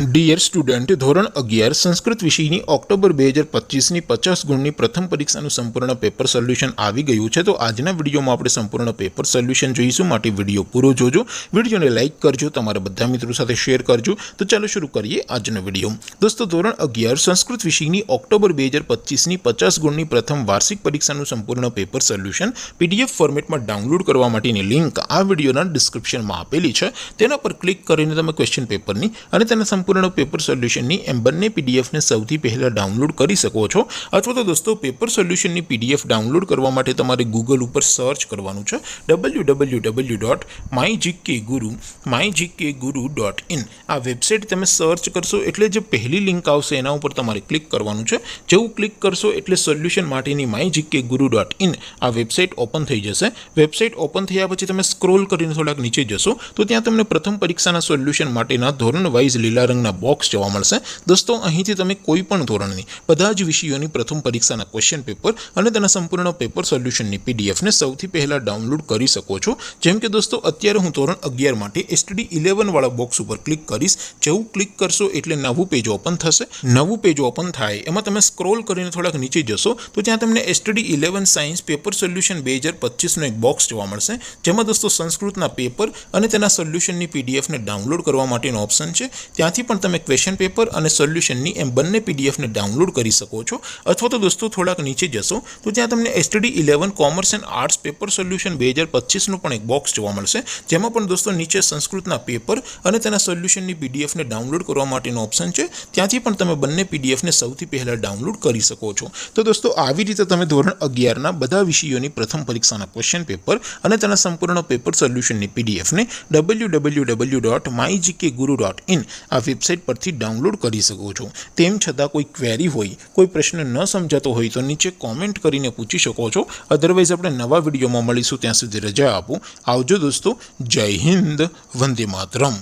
Dear student, ધોરણ 11 સંસ્કૃત વિષયની October 2025ની 50 ગુણની પ્રથમ પરીક્ષાનું સંપૂર્ણ પેપર સોલ્યુશન આવી ગયું છે। તો આજના વિડીયોમાં આપણે સંપૂર્ણ પેપર સોલ્યુશન જોઈશું, માટે વિડીયો પૂરો જોજો। વિડીયોને લાઇક કરજો, તમારા બધા મિત્રો સાથે શેર કરજો। તો ચાલો શરૂ કરીએ આજનો વિડીયો। દોસ્તો, ધોરણ 11 સંસ્કૃત વિષયની ઓક્ટોબર 2025ની 50 ગુણની પ્રથમ વાર્ષિક પરીક્ષાનું સંપૂર્ણ પેપર સોલ્યુશન પીડીએફ ફોર્મેટમાં ડાઉનલોડ કરવા માટેની લિંક આ વિડીયોના ડિસ્ક્રિપ્શનમાં આપેલી છે। તેના પર ક્લિક કરીને તમે ક્વેશ્ચન પેપરની અને તેના સંપૂર્ણ પેપર સોલ્યુશનની એમ બંને પીડીએફને સૌથી પહેલાં ડાઉનલોડ કરી શકો છો। અથવા તો દોસ્તો, પેપર સોલ્યુશનની પીડીએફ ડાઉનલોડ કરવા માટે તમારે ગૂગલ ઉપર સર્ચ કરવાનું છે www.mygkguru.in। આ વેબસાઇટ તમે સર્ચ કરશો એટલે જે પહેલી લિંક આવશે એના ઉપર તમારે ક્લિક કરવાનું છે। જેવું ક્લિક કરશો એટલે સોલ્યુશન માટેની mygkguru.in આ વેબસાઇટ ઓપન થઈ જશે। વેબસાઇટ ઓપન થયા પછી તમે સ્ક્રોલ કરીને થોડાક નીચે જશો તો ત્યાં તમને પ્રથમ પરીક્ષાના સોલ્યુશન માટેના ધોરણ વાઇઝ લીલા રંગના બોક્સ જોવા મળશે। દોસ્તો, અહીંથી તમે કોઈ પણ ધોરણની બધા જ વિષયોની પ્રથમ પરીક્ષાના ક્વેશ્ચન પેપર અને તેના સંપૂર્ણ પેપર સોલ્યુશનની પીડીએફને સૌથી પહેલાં ડાઉનલોડ કરી શકો છો। જેમ કે દોસ્તો, અત્યારે હું ધોરણ 11 માટે STD 11 વાળા બોક્સ ઉપર ક્લિક કરીશ। જેવું ક્લિક કરશો એટલે નવું પેજ ઓપન થશે। નવું પેજ ઓપન થાય એમાં તમે સ્ક્રોલ કરીને થોડાક નીચે જશો તો ત્યાં તમને STD 11 સાયન્સ પેપર સોલ્યુશન 2025નો એક બોક્સ જોવા મળશે, જેમાં દોસ્તો સંસ્કૃતના પેપર અને તેના સોલ્યુશનની પીડીએફને ડાઉનલોડ કરવા માટેનો ઓપ્શન છે। ત્યાંથી પણ તમે ક્વેશ્ચન પેપર અને સોલ્યુશનની એમ બંને પીડીએફને ડાઉનલોડ કરી શકો છો। અથવા તો દોસ્તો, થોડાક નીચે જશો તો ત્યાં તમને STD 11 commerce and arts paper solution 2025નું પણ એક બોક્સ જોવા મળશે, જેમાં પણ દોસ્તો નીચે સંસ્કૃતના પેપર અને તેના સોલ્યુશનની પીડીએફને ડાઉનલોડ કરવા માટેનો ઓપ્શન છે। ત્યાંથી પણ તમે બંને પીડીએફને સૌથી પહેલાં ડાઉનલોડ કરી શકો છો। તો દોસ્તો, આવી રીતે તમે ધોરણ 11ના બધા વિષયોની પ્રથમ પરીક્ષાના ક્વેશ્ચન પેપર અને તેના સંપૂર્ણ પેપર સોલ્યુશનની પીડીએફને www.mygkguru.in આ વેબસાઇટ પરથી ડાઉનલોડ કરી શકો છો। તેમ છતાં કોઈ ક્વેરી હોય, કોઈ પ્રશ્ન ન સમજાતો હોય તો નીચે કોમેન્ટ કરીને પૂછી શકો છો। અધરવાઇઝ આપણે નવા વિડીયોમાં મળીશું, ત્યાં સુધી રજા આપો। આવજો દોસ્તો, જય હિન્દ, વંદે માતરમ।